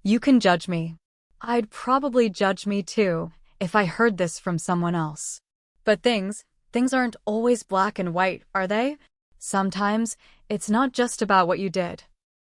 You can judge me. I'd probably judge me too if I heard this from someone else. But things aren't always black and white, are they? Sometimes it's not just about what you did.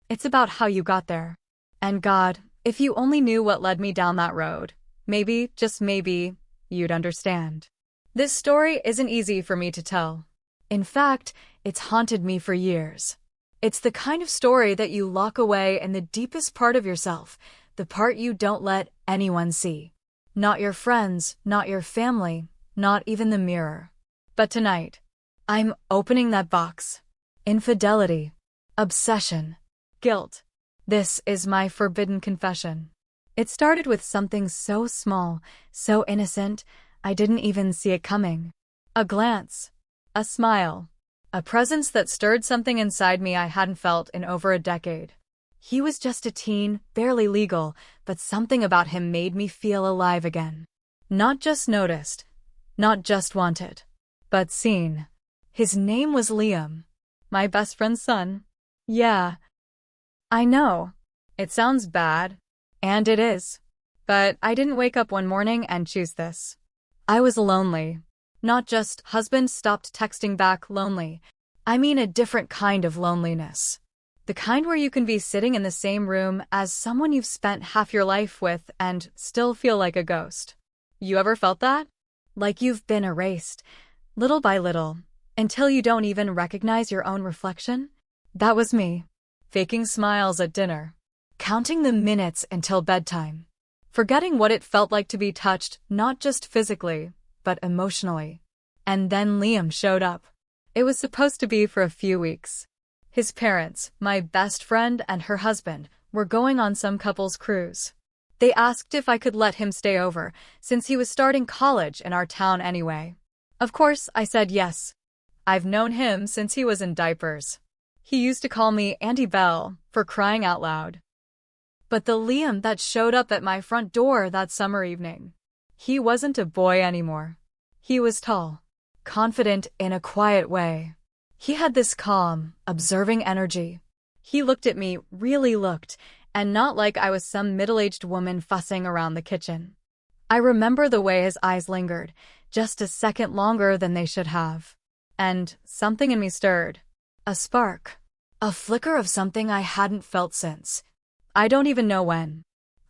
It's about how you got there. And God, if you only knew what led me down that road, maybe, just maybe, you'd understand. This story isn't easy for me to tell. In fact, it's haunted me for years. It's the kind of story that you lock away in the deepest part of yourself, the part you don't let anyone see. Not your friends, not your family, not even the mirror. But tonight, I'm opening that box. Infidelity, obsession, guilt. This is my forbidden confession. It started with something so small, so innocent, I didn't even see it coming. A glance, a smile, a presence that stirred something inside me I hadn't felt in over a decade. He was just a teen, barely legal, but something about him made me feel alive again. Not just noticed, not just wanted, but seen. His name was Liam, my best friend's son. Yeah, I know. It sounds bad, and it is. But I didn't wake up one morning and choose this. I was lonely. Not just husband stopped texting back lonely. I mean a different kind of loneliness. The kind where you can be sitting in the same room as someone you've spent half your life with and still feel like a ghost. You ever felt that? Like you've been erased, little by little, until you don't even recognize your own reflection? That was me. Faking smiles at dinner. Counting the minutes until bedtime. Forgetting what it felt like to be touched, not just physically, but emotionally. And then Liam showed up. It was supposed to be for a few weeks. His parents, my best friend and her husband, were going on some couple's cruise. They asked if I could let him stay over, since he was starting college in our town anyway. Of course, I said yes. I've known him since he was in diapers. He used to call me Auntie Belle, for crying out loud. But the Liam that showed up at my front door that summer evening, he wasn't a boy anymore. He was tall, confident in a quiet way. He had this calm, observing energy. He looked at me, really looked, and not like I was some middle-aged woman fussing around the kitchen. I remember the way his eyes lingered, just a second longer than they should have. And something in me stirred. A spark. A flicker of something I hadn't felt since. I don't even know when.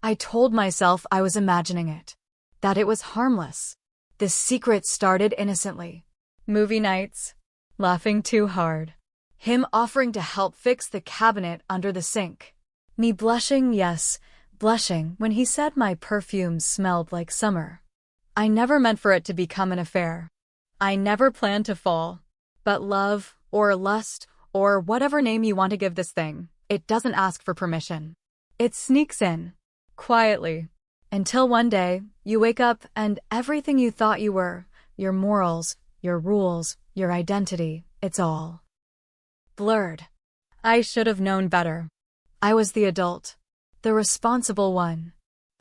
I told myself I was imagining it. That it was harmless. This secret started innocently. Movie nights. Laughing too hard. Him offering to help fix the cabinet under the sink. Me blushing, yes, blushing when he said my perfume smelled like summer. I never meant for it to become an affair. I never planned to fall. But love, or lust, or whatever name you want to give this thing, it doesn't ask for permission. It sneaks in, quietly, until one day, you wake up and everything you thought you were, your morals, your rules, your identity, it's all blurred. I should have known better. I was the adult, the responsible one.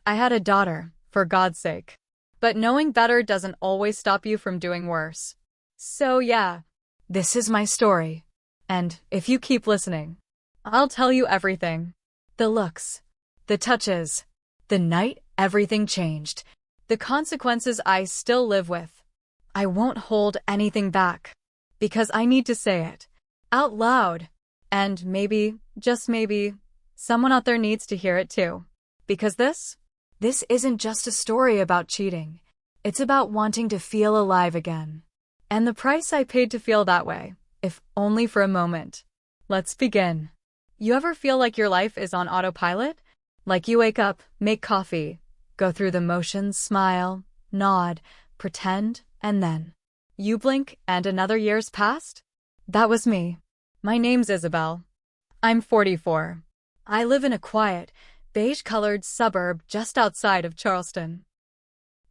I had a daughter, for God's sake. But knowing better doesn't always stop you from doing worse. So yeah, this is my story. And if you keep listening, I'll tell you everything. The looks, the touches, the night everything changed, the consequences I still live with. I won't hold anything back, because I need to say it, out loud. And maybe, just maybe, someone out there needs to hear it too. Because this isn't just a story about cheating. It's about wanting to feel alive again. And the price I paid to feel that way, if only for a moment. Let's begin. You ever feel like your life is on autopilot? Like you wake up, make coffee, go through the motions, smile, nod, pretend, and then you blink and another year's passed? That was me. My name's Isabelle. I'm 44. I live in a quiet, beige-colored suburb just outside of Charleston.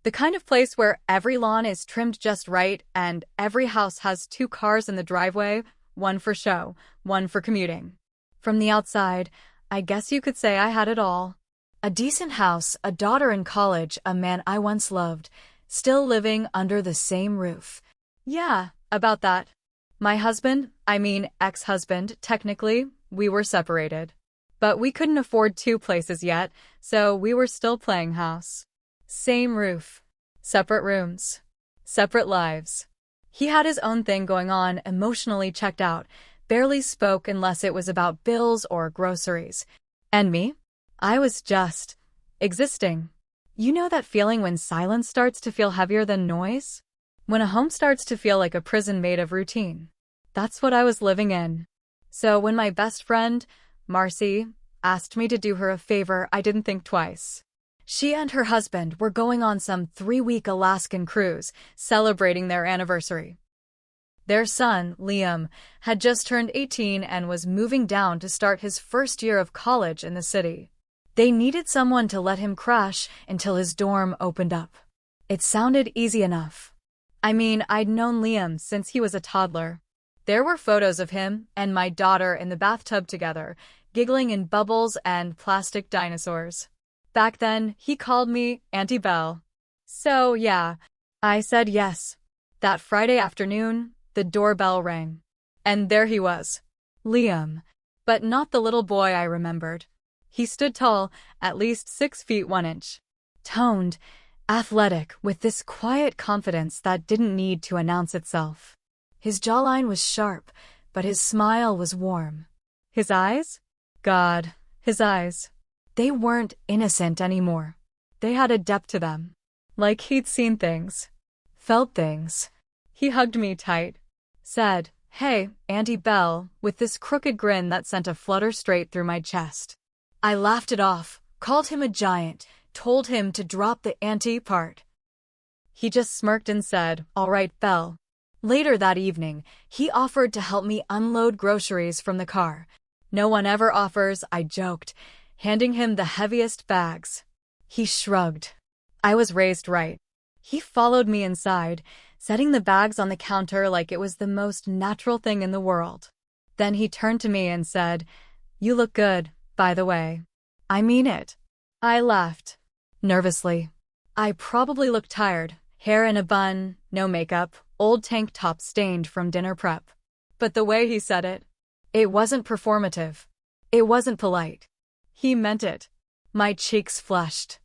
The kind of place where every lawn is trimmed just right and every house has 2 cars in the driveway, one for show, one for commuting. From the outside, I guess you could say I had it all. A decent house, a daughter in college, a man I once loved, still living under the same roof. Yeah, about that. My husband, I mean ex-husband, technically, we were separated. But we couldn't afford two places yet, so we were still playing house. Same roof. Separate rooms. Separate lives. He had his own thing going on, emotionally checked out, barely spoke unless it was about bills or groceries. And me? I was just existing. You know that feeling when silence starts to feel heavier than noise? When a home starts to feel like a prison made of routine. That's what I was living in. So when my best friend, Marcy, asked me to do her a favor, I didn't think twice. She and her husband were going on some 3-week Alaskan cruise, celebrating their anniversary. Their son, Liam, had just turned 18 and was moving down to start his first year of college in the city. They needed someone to let him crash until his dorm opened up. It sounded easy enough. I mean, I'd known Liam since he was a toddler. There were photos of him and my daughter in the bathtub together, giggling in bubbles and plastic dinosaurs. Back then, he called me Auntie Belle. So, yeah, I said yes. That Friday afternoon, the doorbell rang. And there he was. Liam. But not the little boy I remembered. He stood tall, at least 6 feet 1 inch. Toned, athletic, with this quiet confidence that didn't need to announce itself. His jawline was sharp, but his smile was warm. His eyes? God, his eyes. They weren't innocent anymore. They had a depth to them. Like he'd seen things. Felt things. He hugged me tight. Said, "Hey, Auntie Belle," with this crooked grin that sent a flutter straight through my chest. I laughed it off, called him a giant, told him to drop the auntie part. He just smirked and said, "All right, Belle." Later that evening, he offered to help me unload groceries from the car. "No one ever offers," I joked, handing him the heaviest bags. He shrugged. I was raised right. He followed me inside, setting the bags on the counter like it was the most natural thing in the world. Then he turned to me and said, "You look good, by the way." "I mean it." I laughed. Nervously. I probably looked tired, hair in a bun, no makeup, old tank top stained from dinner prep. But the way he said it, it wasn't performative. It wasn't polite. He meant it. My cheeks flushed.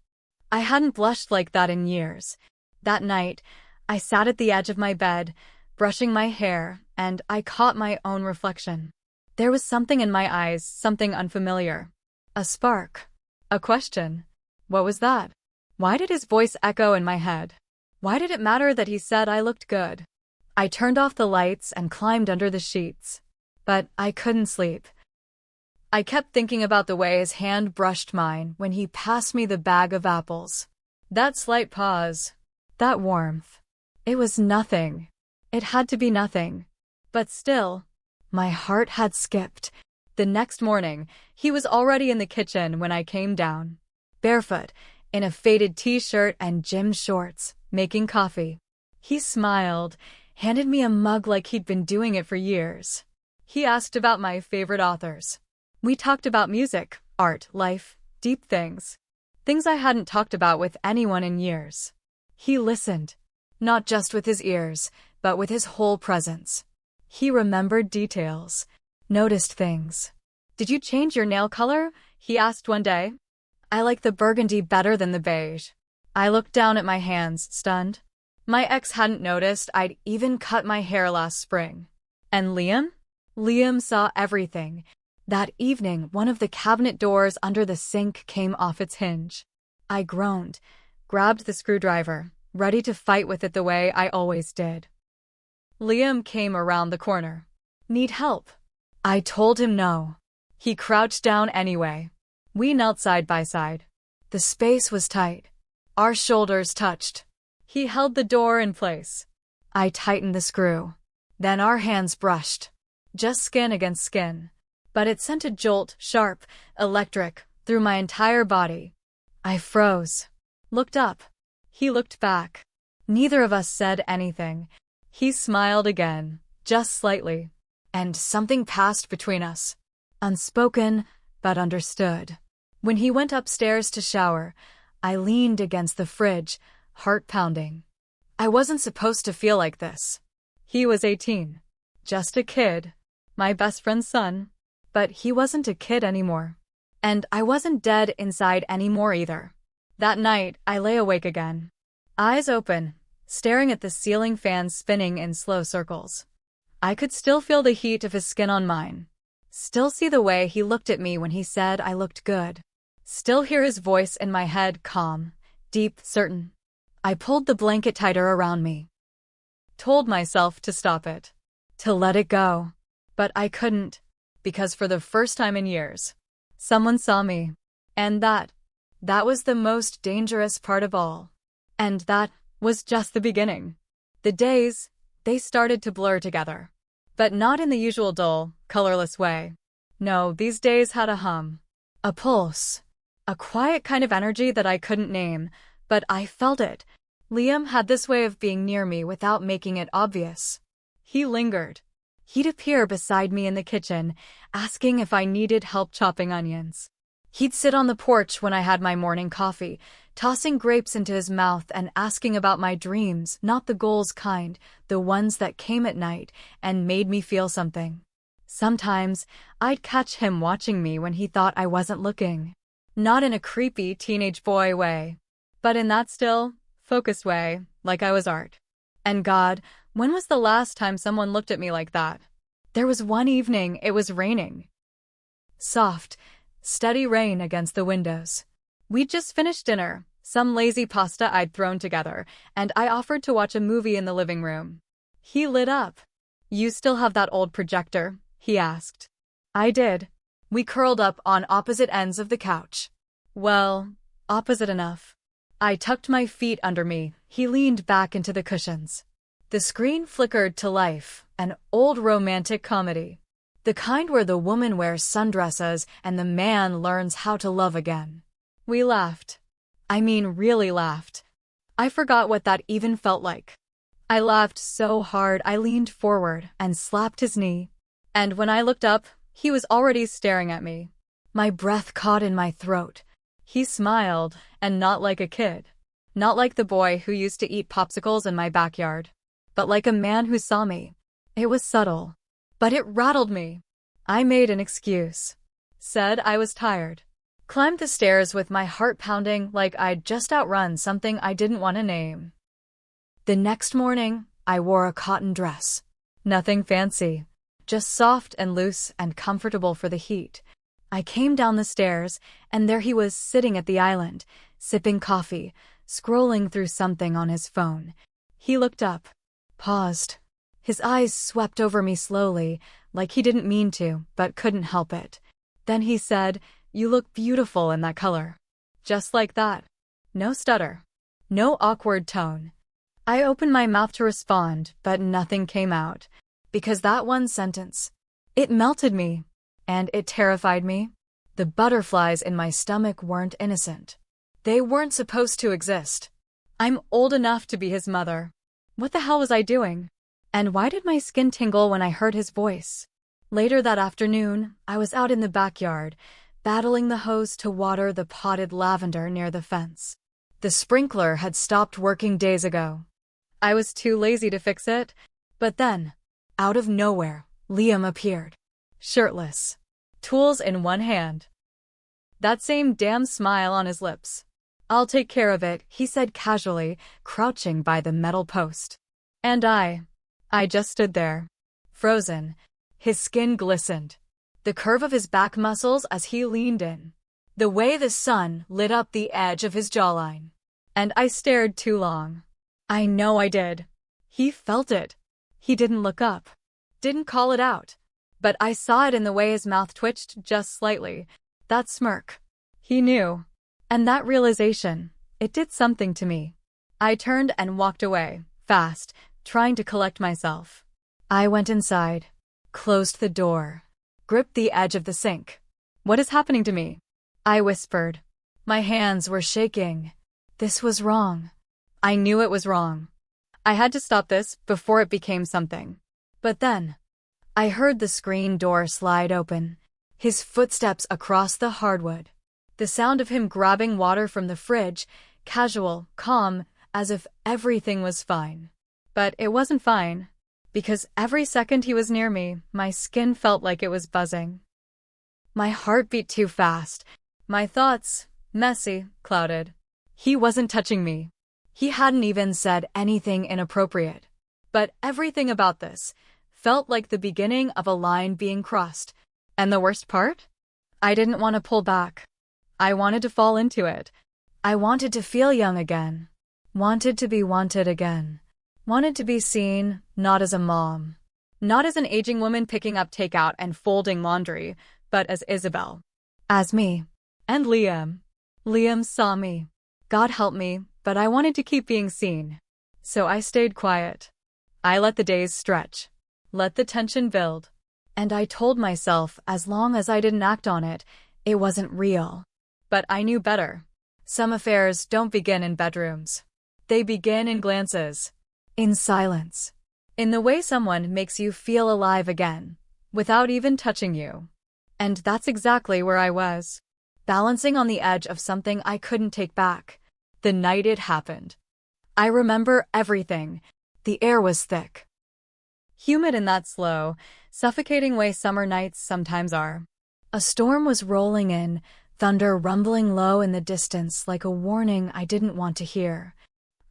I hadn't blushed like that in years. That night, I sat at the edge of my bed, brushing my hair, and I caught my own reflection. There was something in my eyes, something unfamiliar. A spark. A question. What was that? Why did his voice echo in my head? Why did it matter that he said I looked good? I turned off the lights and climbed under the sheets. But I couldn't sleep. I kept thinking about the way his hand brushed mine when he passed me the bag of apples. That slight pause. That warmth. It was nothing. It had to be nothing. But still, my heart had skipped. The next morning, he was already in the kitchen when I came down. Barefoot, in a faded t-shirt and gym shorts, making coffee. He smiled, handed me a mug like he'd been doing it for years. He asked about my favorite authors. We talked about music, art, life, deep things. Things I hadn't talked about with anyone in years. He listened. Not just with his ears, but with his whole presence. He remembered details. Noticed things. "Did you change your nail color?" he asked one day. "I like the burgundy better than the beige." I looked down at my hands, stunned. My ex hadn't noticed I'd even cut my hair last spring. And Liam? Liam saw everything. That evening, one of the cabinet doors under the sink came off its hinge. I groaned, grabbed the screwdriver, ready to fight with it the way I always did. Liam came around the corner. "Need help?" I told him no. He crouched down anyway. We knelt side by side. The space was tight. Our shoulders touched. He held the door in place. I tightened the screw. Then our hands brushed. Just skin against skin. But it sent a jolt, sharp, electric, through my entire body. I froze. Looked up. He looked back. Neither of us said anything. He smiled again, just slightly. And something passed between us. Unspoken, but understood. When he went upstairs to shower, I leaned against the fridge, heart pounding. I wasn't supposed to feel like this. He was 18. Just a kid. My best friend's son. But he wasn't a kid anymore. And I wasn't dead inside anymore either. That night, I lay awake again. Eyes open, staring at the ceiling fan spinning in slow circles. I could still feel the heat of his skin on mine. Still see the way he looked at me when he said I looked good. Still hear his voice in my head, calm, deep, certain. I pulled the blanket tighter around me. Told myself to stop it. To let it go. But I couldn't. Because for the first time in years, someone saw me. And that was the most dangerous part of all. And that was just the beginning. The days, they started to blur together. But not in the usual dull, colorless way. No, these days had a hum. A pulse. A quiet kind of energy that I couldn't name, but I felt it. Liam had this way of being near me without making it obvious. He lingered. He'd appear beside me in the kitchen, asking if I needed help chopping onions. He'd sit on the porch when I had my morning coffee, tossing grapes into his mouth and asking about my dreams, not the goals kind, the ones that came at night and made me feel something. Sometimes, I'd catch him watching me when he thought I wasn't looking. Not in a creepy teenage boy way, but in that still, focused way, like I was art. And God, when was the last time someone looked at me like that? There was one evening, it was raining. Soft, steady rain against the windows. We'd just finished dinner, some lazy pasta I'd thrown together, and I offered to watch a movie in the living room. He lit up. "You still have that old projector?" he asked. I did. We curled up on opposite ends of the couch. Well, opposite enough. I tucked my feet under me. He leaned back into the cushions. The screen flickered to life, an old romantic comedy. The kind where the woman wears sundresses and the man learns how to love again. We laughed. I mean, really laughed. I forgot what that even felt like. I laughed so hard I leaned forward and slapped his knee. And when I looked up, he was already staring at me. My breath caught in my throat. He smiled, and not like a kid. Not like the boy who used to eat popsicles in my backyard. But like a man who saw me. It was subtle. But it rattled me. I made an excuse. Said I was tired. Climbed the stairs with my heart pounding like I'd just outrun something I didn't want to name. The next morning, I wore a cotton dress. Nothing fancy. Just soft and loose and comfortable for the heat. I came down the stairs, and there he was sitting at the island, sipping coffee, scrolling through something on his phone. He looked up. Paused. His eyes swept over me slowly, like he didn't mean to, but couldn't help it. Then he said, "You look beautiful in that color." Just like that. No stutter. No awkward tone. I opened my mouth to respond, but nothing came out. Because that one sentence, it melted me. And it terrified me. The butterflies in my stomach weren't innocent. They weren't supposed to exist. I'm old enough to be his mother. What the hell was I doing? And why did my skin tingle when I heard his voice? Later that afternoon, I was out in the backyard, battling the hose to water the potted lavender near the fence. The sprinkler had stopped working days ago. I was too lazy to fix it. But then, out of nowhere, Liam appeared. Shirtless. Tools in one hand. That same damn smile on his lips. "I'll take care of it," he said casually, crouching by the metal post. And I just stood there. Frozen. His skin glistened. The curve of his back muscles as he leaned in. The way the sun lit up the edge of his jawline. And I stared too long. I know I did. He felt it. He didn't look up. Didn't call it out. But I saw it in the way his mouth twitched just slightly. That smirk. He knew. And that realization, it did something to me. I turned and walked away, fast, trying to collect myself. I went inside, closed the door, gripped the edge of the sink. "What is happening to me?" I whispered. My hands were shaking. This was wrong. I knew it was wrong. I had to stop this before it became something. But then, I heard the screen door slide open. His footsteps across the hardwood. The sound of him grabbing water from the fridge, casual, calm, as if everything was fine. But it wasn't fine. Because every second he was near me, my skin felt like it was buzzing. My heart beat too fast. My thoughts, messy, clouded. He wasn't touching me. He hadn't even said anything inappropriate. But everything about this felt like the beginning of a line being crossed. And the worst part? I didn't want to pull back. I wanted to fall into it. I wanted to feel young again. Wanted to be wanted again. Wanted to be seen, not as a mom. Not as an aging woman picking up takeout and folding laundry, but as Isabelle. As me. And Liam. Liam saw me. God help me, but I wanted to keep being seen. So I stayed quiet. I let the days stretch. Let the tension build. And I told myself as long as I didn't act on it, it wasn't real. But I knew better. Some affairs don't begin in bedrooms. They begin in glances. In silence. In the way someone makes you feel alive again, without even touching you. And that's exactly where I was. Balancing on the edge of something I couldn't take back. The night it happened. I remember everything. The air was thick. Humid in that slow, suffocating way summer nights sometimes are. A storm was rolling in, thunder rumbling low in the distance like a warning I didn't want to hear.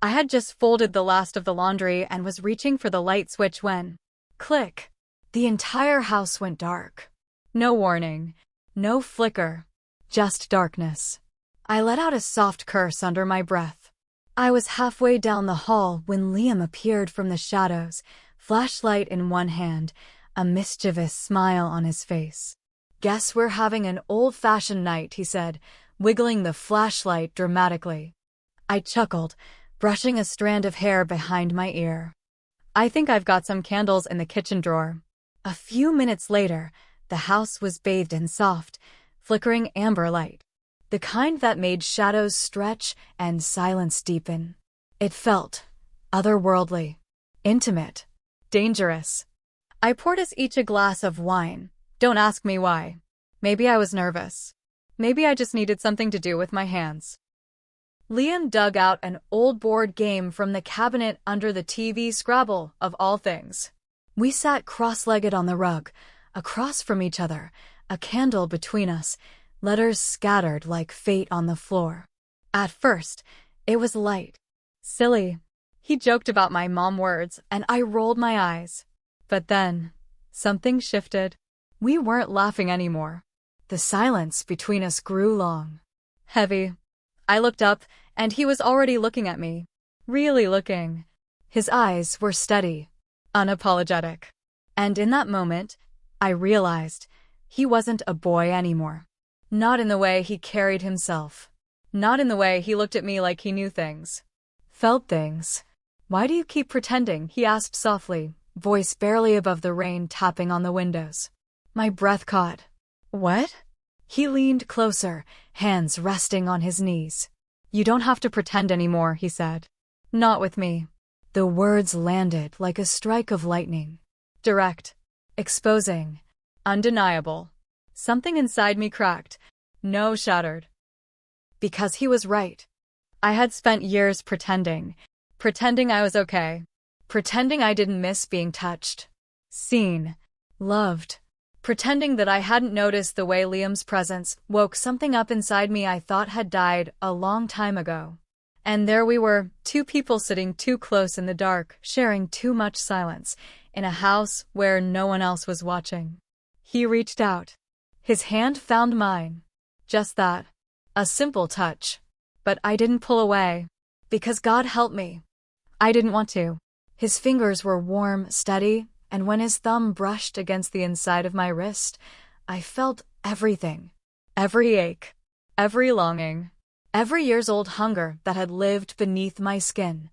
I had just folded the last of the laundry and was reaching for the light switch when, click, the entire house went dark. No warning, no flicker, just darkness. I let out a soft curse under my breath. I was halfway down the hall when Liam appeared from the shadows, flashlight in one hand, a mischievous smile on his face. "Guess we're having an old-fashioned night," he said, wiggling the flashlight dramatically. I chuckled, brushing a strand of hair behind my ear. "I think I've got some candles in the kitchen drawer." A few minutes later, the house was bathed in soft, flickering amber light. The kind that made shadows stretch and silence deepen. It felt otherworldly, intimate, dangerous. I poured us each a glass of wine. Don't ask me why. Maybe I was nervous. Maybe I just needed something to do with my hands. Liam dug out an old board game from the cabinet under the TV, Scrabble, of all things. We sat cross-legged on the rug, across from each other, a candle between us, letters scattered like fate on the floor. At first, it was light. Silly. He joked about my mom words, and I rolled my eyes. But then, something shifted. We weren't laughing anymore. The silence between us grew long. Heavy. I looked up, and he was already looking at me. Really looking. His eyes were steady, unapologetic. And in that moment, I realized he wasn't a boy anymore. Not in the way he carried himself. Not in the way he looked at me like he knew things. Felt things. "Why do you keep pretending?" he asked softly, voice barely above the rain tapping on the windows. My breath caught. "What?" He leaned closer, hands resting on his knees. "You don't have to pretend anymore," he said. "Not with me." The words landed like a strike of lightning. Direct. Exposing. Undeniable. Something inside me cracked. No, shattered. Because he was right. I had spent years pretending. Pretending I was okay. Pretending I didn't miss being touched. Seen. Loved. Pretending that I hadn't noticed the way Liam's presence woke something up inside me I thought had died a long time ago. And there we were, two people sitting too close in the dark, sharing too much silence, in a house where no one else was watching. He reached out. His hand found mine. Just that. A simple touch. But I didn't pull away. Because God helped me. I didn't want to. His fingers were warm, steady, and when his thumb brushed against the inside of my wrist, I felt everything. Every ache. Every longing. Every years-old hunger that had lived beneath my skin.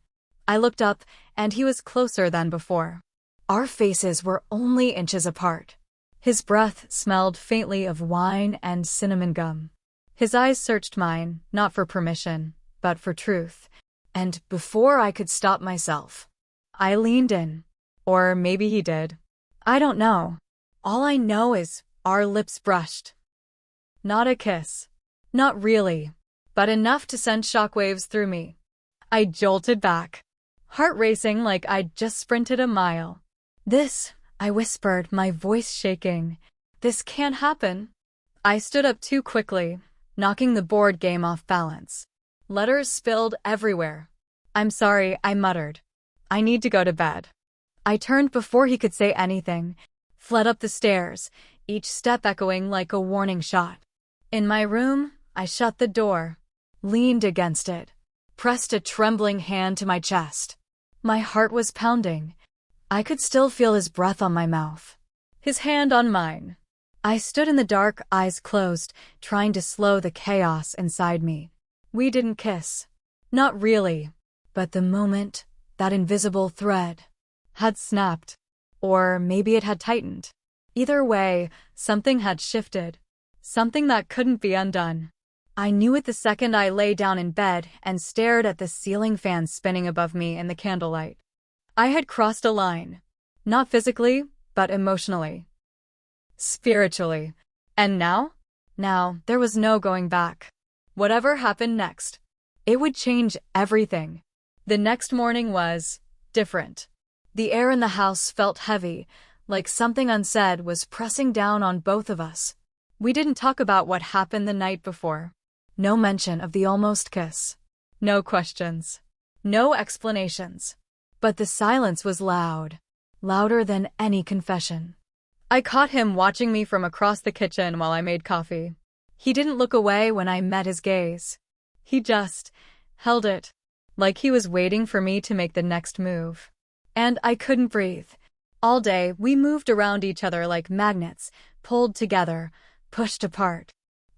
I looked up, and he was closer than before. Our faces were only inches apart. His breath smelled faintly of wine and cinnamon gum. His eyes searched mine, not for permission, but for truth. And before I could stop myself, I leaned in. Or maybe he did. I don't know. All I know is our lips brushed. Not a kiss. Not really. But enough to send shockwaves through me. I jolted back, heart racing like I'd just sprinted a mile. "This," I whispered, my voice shaking. "This can't happen." I stood up too quickly, knocking the board game off balance. Letters spilled everywhere. "I'm sorry," I muttered. "I need to go to bed." I turned before he could say anything, fled up the stairs, each step echoing like a warning shot. In my room, I shut the door, leaned against it, pressed a trembling hand to my chest. My heart was pounding. I could still feel his breath on my mouth, his hand on mine. I stood in the dark, eyes closed, trying to slow the chaos inside me. We didn't kiss. Not really. But the moment, that invisible thread, had snapped. Or maybe it had tightened. Either way, something had shifted. Something that couldn't be undone. I knew it the second I lay down in bed and stared at the ceiling fan spinning above me in the candlelight. I had crossed a line. Not physically, but emotionally. Spiritually. And now? Now, there was no going back. Whatever happened next, it would change everything. The next morning was different. The air in the house felt heavy, like something unsaid was pressing down on both of us. We didn't talk about what happened the night before. No mention of the almost kiss. No questions. No explanations. But the silence was loud. Louder than any confession. I caught him watching me from across the kitchen while I made coffee. He didn't look away when I met his gaze. He just held it, like he was waiting for me to make the next move. And I couldn't breathe. All day, we moved around each other like magnets, pulled together, pushed apart.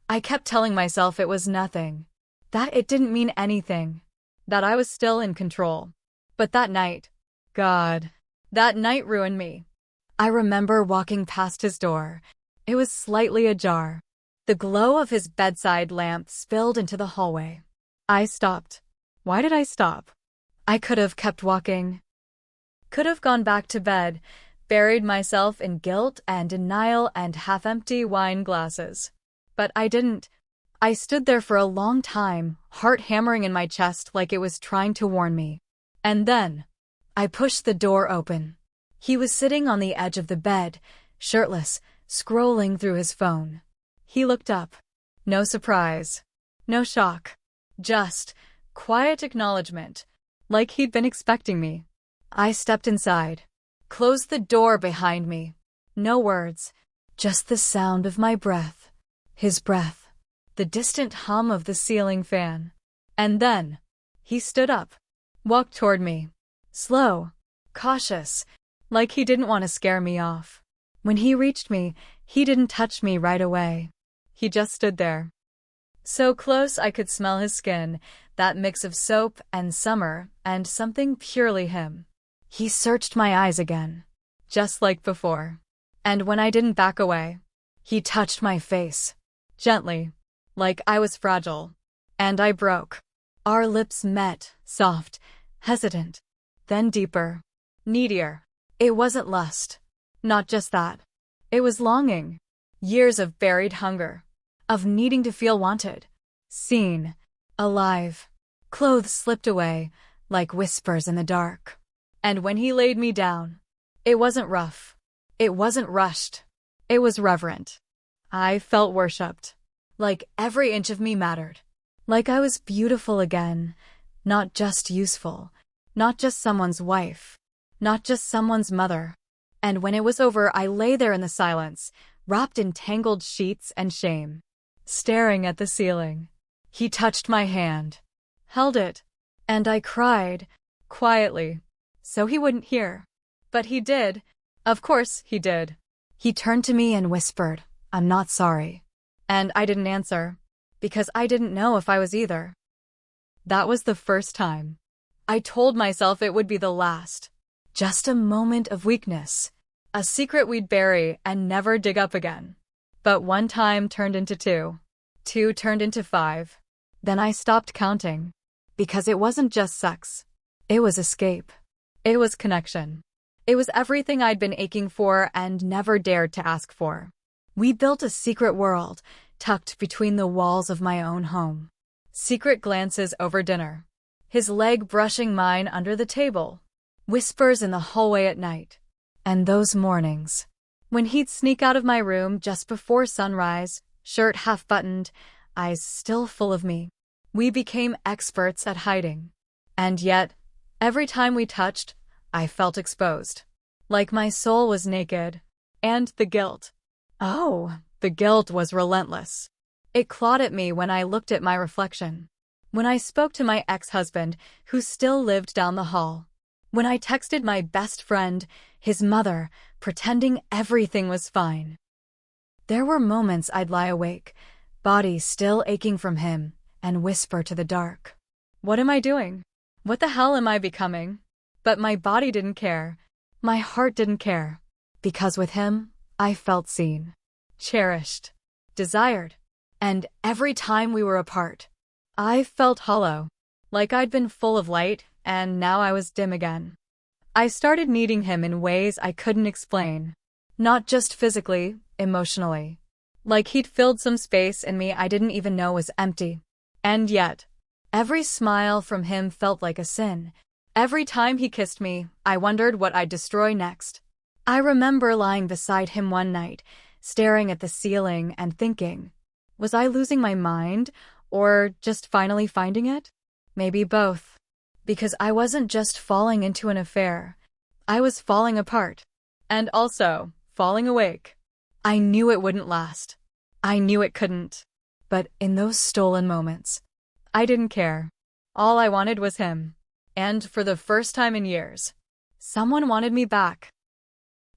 I kept telling myself it was nothing, that it didn't mean anything, that I was still in control. But that night, God, that night ruined me. I remember walking past his door. It was slightly ajar. The glow of his bedside lamp spilled into the hallway. I stopped. Why did I stop? I could have kept walking. Could have gone back to bed, buried myself in guilt and denial and half-empty wine glasses. But I didn't. I stood there for a long time, heart hammering in my chest like it was trying to warn me. And then, I pushed the door open. He was sitting on the edge of the bed, shirtless, scrolling through his phone. He looked up. No surprise. No shock. Just quiet acknowledgement, like he'd been expecting me. I stepped inside, closed the door behind me. No words, just the sound of my breath, his breath, the distant hum of the ceiling fan. And then, he stood up, walked toward me, slow, cautious, like he didn't want to scare me off. When he reached me, he didn't touch me right away. He just stood there. So close I could smell his skin, that mix of soap and summer and something purely him. He searched my eyes again, just like before. And when I didn't back away, he touched my face, gently, like I was fragile. And I broke. Our lips met, soft, hesitant, then deeper, needier. It wasn't lust. Not just that. It was longing. Years of buried hunger. Of needing to feel wanted. Seen. Alive. Clothes slipped away, like whispers in the dark. And when he laid me down, it wasn't rough. It wasn't rushed. It was reverent. I felt worshipped. Like every inch of me mattered. Like I was beautiful again. Not just useful. Not just someone's wife. Not just someone's mother. And when it was over, I lay there in the silence, wrapped in tangled sheets and shame, staring at the ceiling. He touched my hand, held it, and I cried, quietly, so he wouldn't hear. But he did. Of course he did. He turned to me and whispered, "I'm not sorry." And I didn't answer, because I didn't know if I was either. That was the first time. I told myself it would be the last. Just a moment of weakness. A secret we'd bury and never dig up again. But one time turned into two. Two turned into 5. Then I stopped counting. Because it wasn't just sex. It was escape. It was connection. It was everything I'd been aching for and never dared to ask for. We built a secret world, tucked between the walls of my own home. Secret glances over dinner. His leg brushing mine under the table. Whispers in the hallway at night. And those mornings, when he'd sneak out of my room just before sunrise, shirt half buttoned, eyes still full of me. We became experts at hiding. And yet, every time we touched, I felt exposed. Like my soul was naked. And the guilt. Oh, the guilt was relentless. It clawed at me when I looked at my reflection. When I spoke to my ex-husband, who still lived down the hall. When I texted my best friend, his mother, pretending everything was fine. There were moments I'd lie awake, body still aching from him, and whisper to the dark. What am I doing? What the hell am I becoming? But my body didn't care. My heart didn't care. Because with him, I felt seen, cherished, desired. And every time we were apart, I felt hollow, like I'd been full of light, and now I was dim again. I started needing him in ways I couldn't explain. Not just physically, emotionally. Like he'd filled some space in me I didn't even know was empty. And yet, every smile from him felt like a sin. Every time he kissed me, I wondered what I'd destroy next. I remember lying beside him one night, staring at the ceiling and thinking, was I losing my mind, or just finally finding it? Maybe both. Because I wasn't just falling into an affair. I was falling apart. And also, falling awake. I knew it wouldn't last. I knew it couldn't. But in those stolen moments, I didn't care. All I wanted was him. And for the first time in years, someone wanted me back.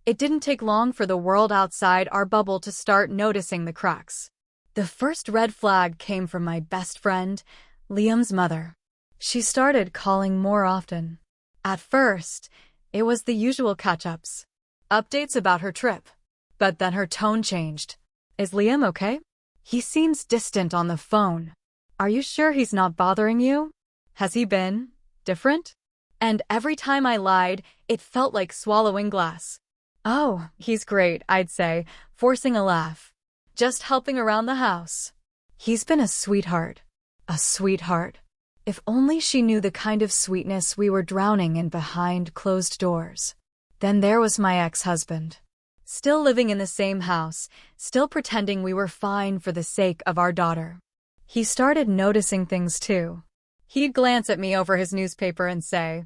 It didn't take long for the world outside our bubble to start noticing the cracks. The first red flag came from my best friend, Liam's mother. She started calling more often. At first, it was the usual catch-ups, updates about her trip. But then her tone changed. Is Liam okay? He seems distant on the phone. Are you sure he's not bothering you? Has he been different? And every time I lied, it felt like swallowing glass. Oh, he's great, I'd say, forcing a laugh. Just helping around the house. He's been a sweetheart. A sweetheart. If only she knew the kind of sweetness we were drowning in behind closed doors. Then there was my ex-husband. Still living in the same house, still pretending we were fine for the sake of our daughter. He started noticing things too. He'd glance at me over his newspaper and say,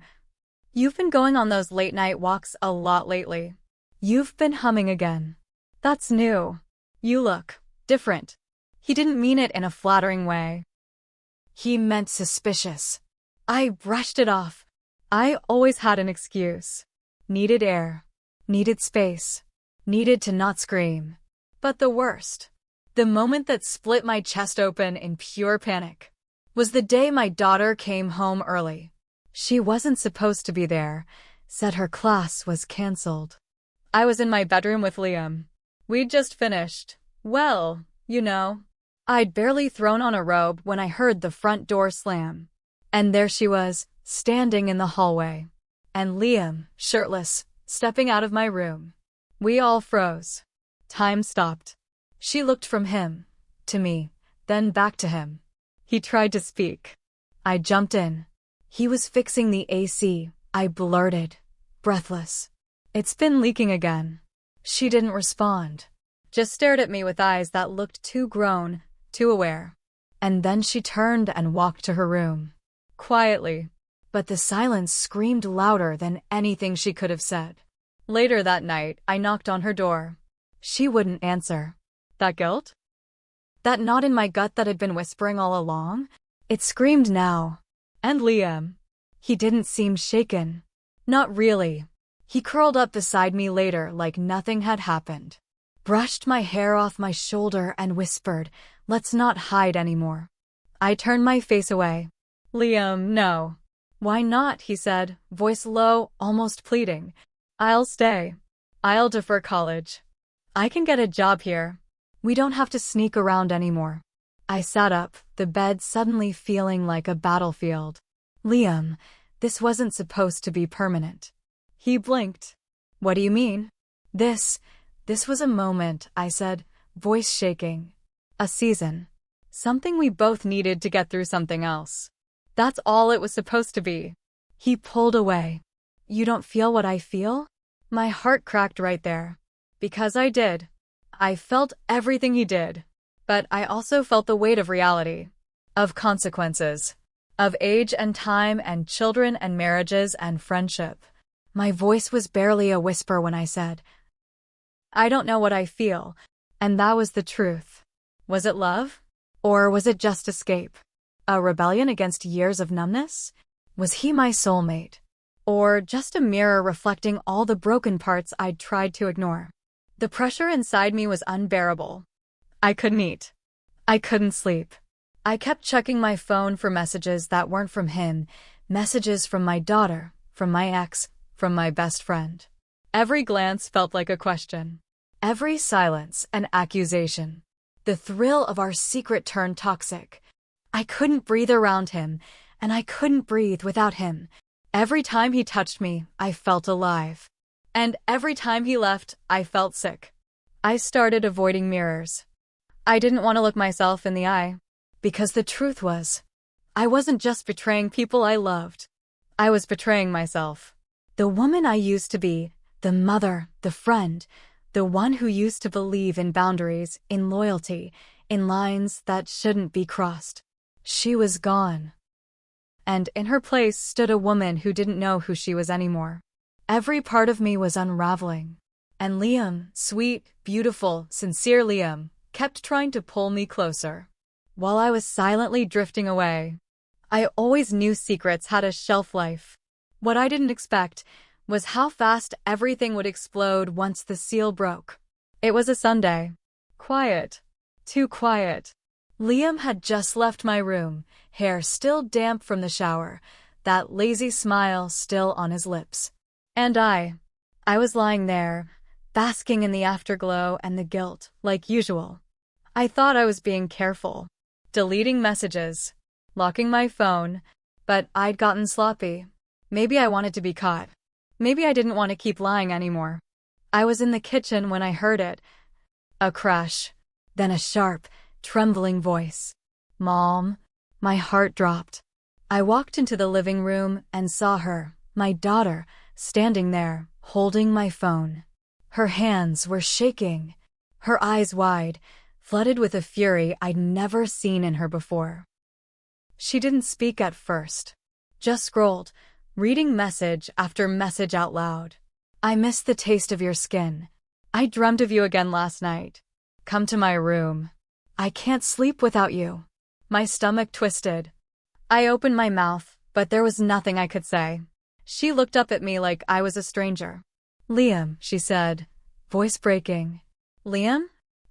"You've been going on those late-night walks a lot lately. You've been humming again. That's new. You look different." He didn't mean it in a flattering way. He meant suspicious. I brushed it off. I always had an excuse. Needed air. Needed space. Needed to not scream. But the worst, the moment that split my chest open in pure panic, was the day my daughter came home early. She wasn't supposed to be there, said her class was canceled. I was in my bedroom with Liam. We'd just finished. Well, you know. I'd barely thrown on a robe when I heard the front door slam. And there she was, standing in the hallway. And Liam, shirtless, stepping out of my room. We all froze. Time stopped. She looked from him, to me, then back to him. He tried to speak. I jumped in. He was fixing the AC. I blurted, breathless. "It's been leaking again." She didn't respond. Just stared at me with eyes that looked too grown, too aware. And then she turned and walked to her room. Quietly. But the silence screamed louder than anything she could have said. Later that night, I knocked on her door. She wouldn't answer. That guilt? That knot in my gut that had been whispering all along? It screamed now. And Liam. He didn't seem shaken. Not really. He curled up beside me later like nothing had happened. Brushed my hair off my shoulder and whispered, "Let's not hide anymore." I turned my face away. "Liam, no." "Why not?" he said, voice low, almost pleading. "I'll stay. I'll defer college. I can get a job here. We don't have to sneak around anymore." I sat up, the bed suddenly feeling like a battlefield. "Liam, this wasn't supposed to be permanent." He blinked. "What do you mean?" This was a moment," I said, voice shaking. "A season. Something we both needed to get through something else. That's all it was supposed to be." He pulled away. "You don't feel what I feel?" My heart cracked right there. Because I did. I felt everything he did. But I also felt the weight of reality, of consequences, of age and time and children and marriages and friendship. My voice was barely a whisper when I said, I don't know what I feel, and that was the truth. Was it love? Or was it just escape? A rebellion against years of numbness? Was he my soulmate? Or just a mirror reflecting all the broken parts I'd tried to ignore? The pressure inside me was unbearable. I couldn't eat. I couldn't sleep. I kept checking my phone for messages that weren't from him, messages from my daughter, from my ex, from my best friend. Every glance felt like a question. Every silence an accusation. The thrill of our secret turned toxic. I couldn't breathe around him, and I couldn't breathe without him. Every time he touched me, I felt alive. And every time he left, I felt sick. I started avoiding mirrors. I didn't want to look myself in the eye. Because the truth was, I wasn't just betraying people I loved. I was betraying myself. The woman I used to be, the mother, the friend, the one who used to believe in boundaries, in loyalty, in lines that shouldn't be crossed. She was gone. And in her place stood a woman who didn't know who she was anymore. Every part of me was unraveling. And Liam, sweet, beautiful, sincere Liam, kept trying to pull me closer. While I was silently drifting away, I always knew secrets had a shelf life. What I didn't expect was how fast everything would explode once the seal broke. It was a Sunday. Quiet. Too quiet. Liam had just left my room, hair still damp from the shower, that lazy smile still on his lips. And I was lying there, basking in the afterglow and the guilt, like usual. I thought I was being careful, deleting messages, locking my phone, but I'd gotten sloppy. Maybe I wanted to be caught. Maybe I didn't want to keep lying anymore. I was in the kitchen when I heard it. A crash, then a sharp, trembling voice. Mom. My heart dropped. I walked into the living room and saw her, my daughter, standing there, holding my phone. Her hands were shaking, her eyes wide, flooded with a fury I'd never seen in her before. She didn't speak at first, just scrolled, reading message after message out loud. I miss the taste of your skin. I dreamt of you again last night. Come to my room. I can't sleep without you. My stomach twisted. I opened my mouth, but there was nothing I could say. She looked up at me like I was a stranger. Liam, she said, voice breaking. Liam?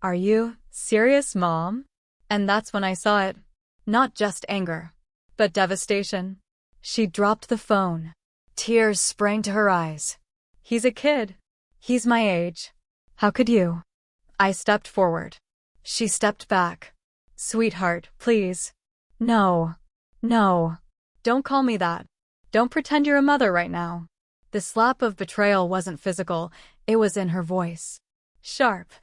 Are you serious, Mom? And that's when I saw it. Not just anger, but devastation. She dropped the phone. Tears sprang to her eyes. He's a kid. He's my age. How could you? I stepped forward. She stepped back. Sweetheart, please. No. No. Don't call me that. Don't pretend you're a mother right now. The slap of betrayal wasn't physical, it was in her voice. Sharp,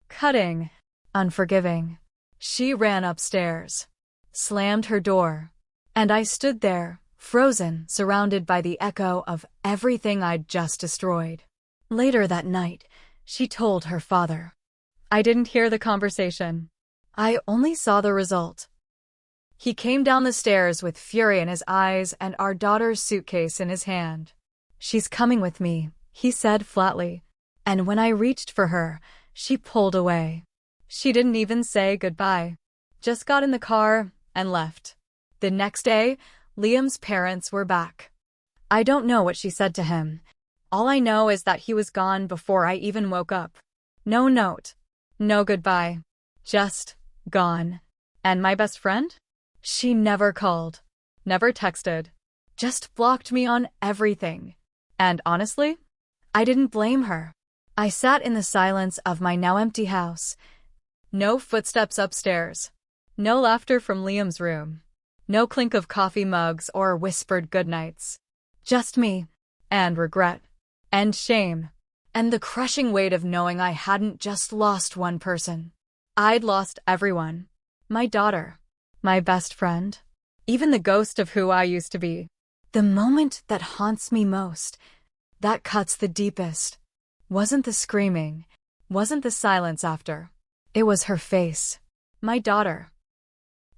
cutting, unforgiving. She ran upstairs, slammed her door, and I stood there, frozen, surrounded by the echo of everything I'd just destroyed. Later that night, she told her father. I didn't hear the conversation. I only saw the result. He came down the stairs with fury in his eyes and our daughter's suitcase in his hand. She's coming with me, he said flatly. And when I reached for her, she pulled away. She didn't even say goodbye. Just got in the car and left. The next day, Liam's parents were back. I don't know what she said to him. All I know is that he was gone before I even woke up. No note. No goodbye. Just gone. And my best friend? She never called. Never texted. Just blocked me on everything. And honestly, I didn't blame her. I sat in the silence of my now empty house. No footsteps upstairs. No laughter from Liam's room. No clink of coffee mugs or whispered goodnights. Just me. And regret. And shame. And the crushing weight of knowing I hadn't just lost one person. I'd lost everyone. My daughter. My best friend. Even the ghost of who I used to be. The moment that haunts me most, that cuts the deepest, wasn't the screaming, wasn't the silence after. It was her face. My daughter.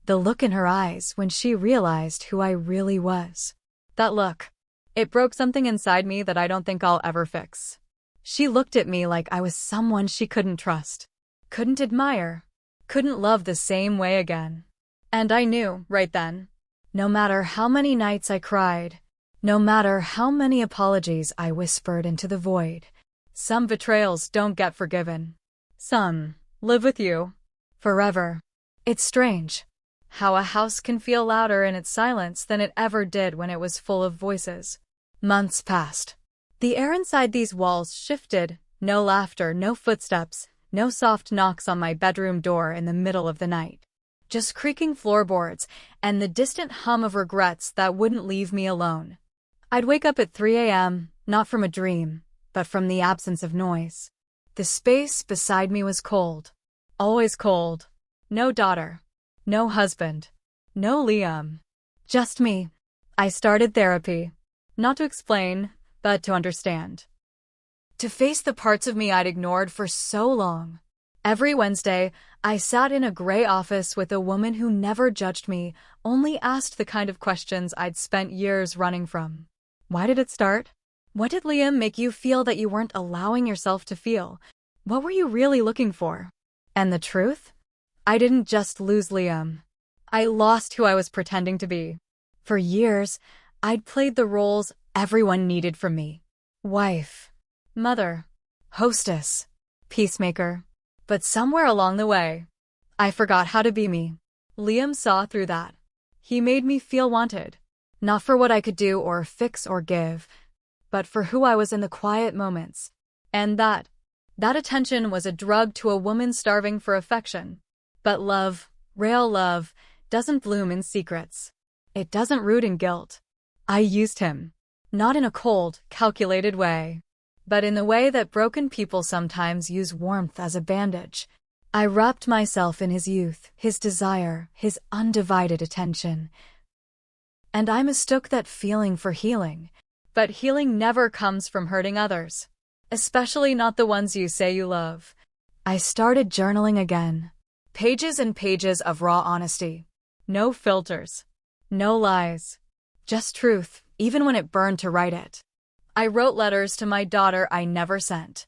The look in her eyes when she realized who I really was. That look. It broke something inside me that I don't think I'll ever fix. She looked at me like I was someone she couldn't trust, couldn't admire, couldn't love the same way again. And I knew, right then, no matter how many nights I cried, no matter how many apologies I whispered into the void, some betrayals don't get forgiven. Some live with you forever. It's strange how a house can feel louder in its silence than it ever did when it was full of voices. Months passed. The air inside these walls shifted. No laughter, no footsteps, no soft knocks on my bedroom door in the middle of the night. Just creaking floorboards and the distant hum of regrets that wouldn't leave me alone. I'd wake up at 3 a.m., not from a dream, but from the absence of noise. The space beside me was cold. Always cold. No daughter. No husband. No Liam. Just me. I started therapy. Not to explain, but to understand. To face the parts of me I'd ignored for so long. Every Wednesday, I sat in a gray office with a woman who never judged me, only asked the kind of questions I'd spent years running from. Why did it start? What did Liam make you feel that you weren't allowing yourself to feel? What were you really looking for? And the truth? I didn't just lose Liam. I lost who I was pretending to be. For years, I'd played the roles everyone needed from me. Wife, mother, hostess, peacemaker. But somewhere along the way, I forgot how to be me. Liam saw through that. He made me feel wanted. Not for what I could do or fix or give, but for who I was in the quiet moments. And that attention was a drug to a woman starving for affection. But love, real love, doesn't bloom in secrets. It doesn't root in guilt. I used him. Not in a cold, calculated way, but in the way that broken people sometimes use warmth as a bandage. I wrapped myself in his youth, his desire, his undivided attention. And I mistook that feeling for healing. But healing never comes from hurting others. Especially not the ones you say you love. I started journaling again. Pages and pages of raw honesty. No filters. No lies. Just truth, even when it burned to write it. I wrote letters to my daughter I never sent.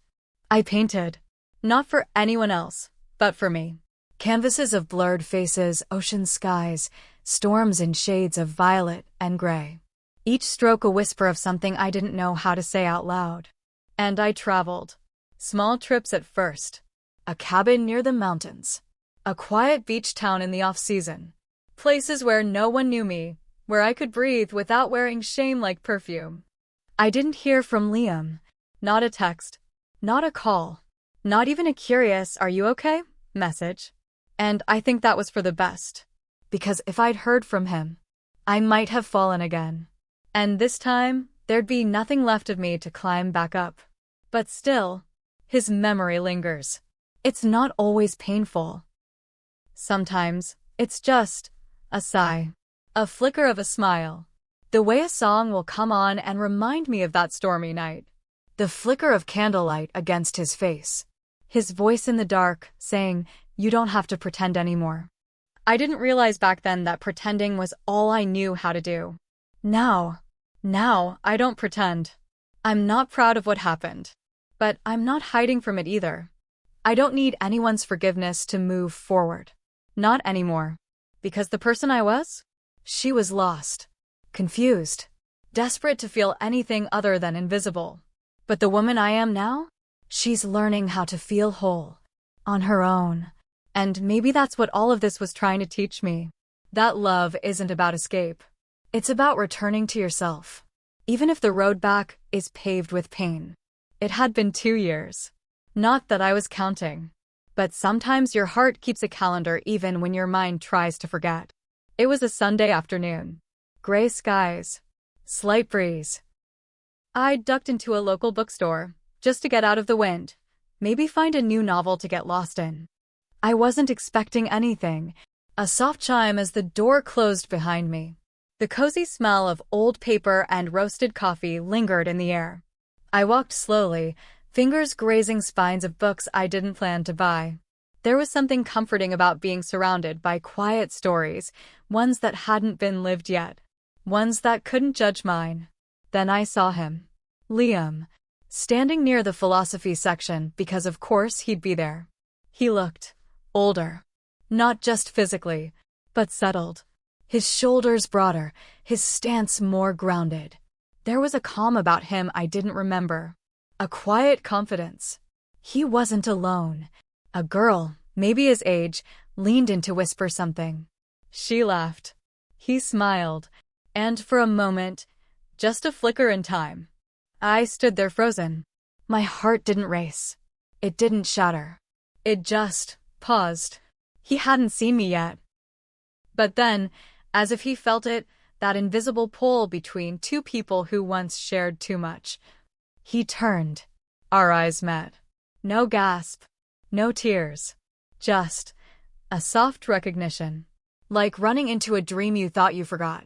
I painted. Not for anyone else, but for me. Canvases of blurred faces, ocean skies, storms in shades of violet and gray. Each stroke a whisper of something I didn't know how to say out loud. And I traveled. Small trips at first. A cabin near the mountains. A quiet beach town in the off-season. Places where no one knew me, where I could breathe without wearing shame like perfume. I didn't hear from Liam. Not a text. Not a call. Not even a curious, "Are you okay?" message. And I think that was for the best. Because if I'd heard from him, I might have fallen again. And this time, there'd be nothing left of me to climb back up. But still, his memory lingers. It's not always painful. Sometimes, it's just a sigh. A flicker of a smile. The way a song will come on and remind me of that stormy night. The flicker of candlelight against his face. His voice in the dark, saying, "You don't have to pretend anymore." I didn't realize back then that pretending was all I knew how to do. Now, I don't pretend. I'm not proud of what happened. But I'm not hiding from it either. I don't need anyone's forgiveness to move forward. Not anymore. Because the person I was? She was lost. Confused. Desperate to feel anything other than invisible. But the woman I am now? She's learning how to feel whole. On her own. And maybe that's what all of this was trying to teach me. That love isn't about escape. It's about returning to yourself. Even if the road back is paved with pain. It had been 2 years. Not that I was counting. But sometimes your heart keeps a calendar even when your mind tries to forget. It was a Sunday afternoon. Gray skies. Slight breeze. I ducked into a local bookstore, just to get out of the wind. Maybe find a new novel to get lost in. I wasn't expecting anything. A soft chime as the door closed behind me. The cozy smell of old paper and roasted coffee lingered in the air. I walked slowly, fingers grazing spines of books I didn't plan to buy. There was something comforting about being surrounded by quiet stories, ones that hadn't been lived yet, ones that couldn't judge mine. Then I saw him. Liam. Standing near the philosophy section because of course he'd be there. He looked older. Not just physically, but settled. His shoulders broader, his stance more grounded. There was a calm about him I didn't remember. A quiet confidence. He wasn't alone. A girl, maybe his age, leaned in to whisper something. She laughed. He smiled. And for a moment, just a flicker in time, I stood there frozen. My heart didn't race. It didn't shatter. It just paused. He hadn't seen me yet. But then, as if he felt it, that invisible pull between two people who once shared too much. He turned. Our eyes met. No gasp. No tears. Just a soft recognition. Like running into a dream you thought you forgot.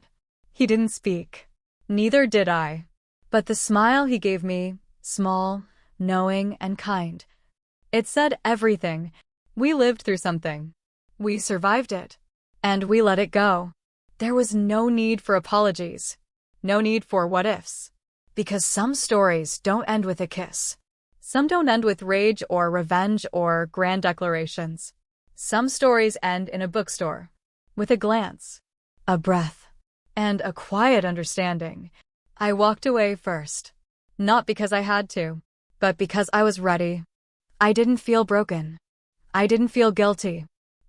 He didn't speak. Neither did I. But the smile he gave me, small, knowing, and kind. It said everything. We lived through something. We survived it. And we let it go. There was no need for apologies. No need for what-ifs. Because some stories don't end with a kiss. Some don't end with rage or revenge or grand declarations. Some stories end in a bookstore. With a glance. A breath. And a quiet understanding. I walked away first. Not because I had to, but because I was ready. I didn't feel broken. I didn't feel guilty.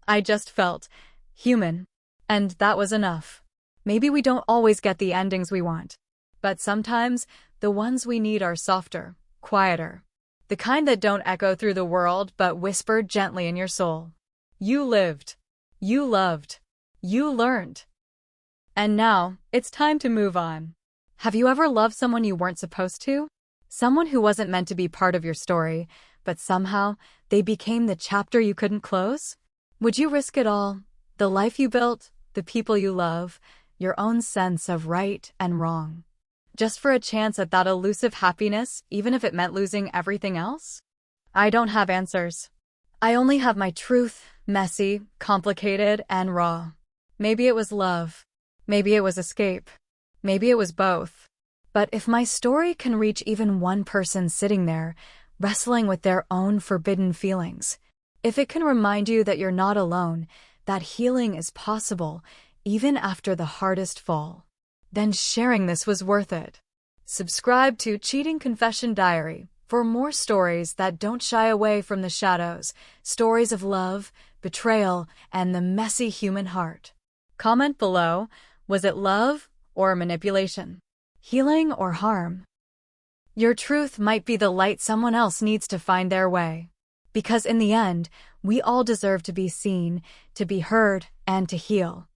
I just felt human. And that was enough. Maybe we don't always get the endings we want. But sometimes, the ones we need are softer, quieter. The kind that don't echo through the world but whisper gently in your soul. You lived. You loved. You learned. And now, it's time to move on. Have you ever loved someone you weren't supposed to? Someone who wasn't meant to be part of your story, but somehow they became the chapter you couldn't close? Would you risk it all? The life you built, the people you love, your own sense of right and wrong. Just for a chance at that elusive happiness, even if it meant losing everything else? I don't have answers. I only have my truth, messy, complicated, and raw. Maybe it was love. Maybe it was escape. Maybe it was both. But if my story can reach even one person sitting there, wrestling with their own forbidden feelings, if it can remind you that you're not alone, that healing is possible, even after the hardest fall, then sharing this was worth it. Subscribe to Cheating Confession Diary for more stories that don't shy away from the shadows, stories of love, betrayal, and the messy human heart. Comment below, was it love or manipulation? Healing or harm? Your truth might be the light someone else needs to find their way. Because in the end, we all deserve to be seen, to be heard, and to heal.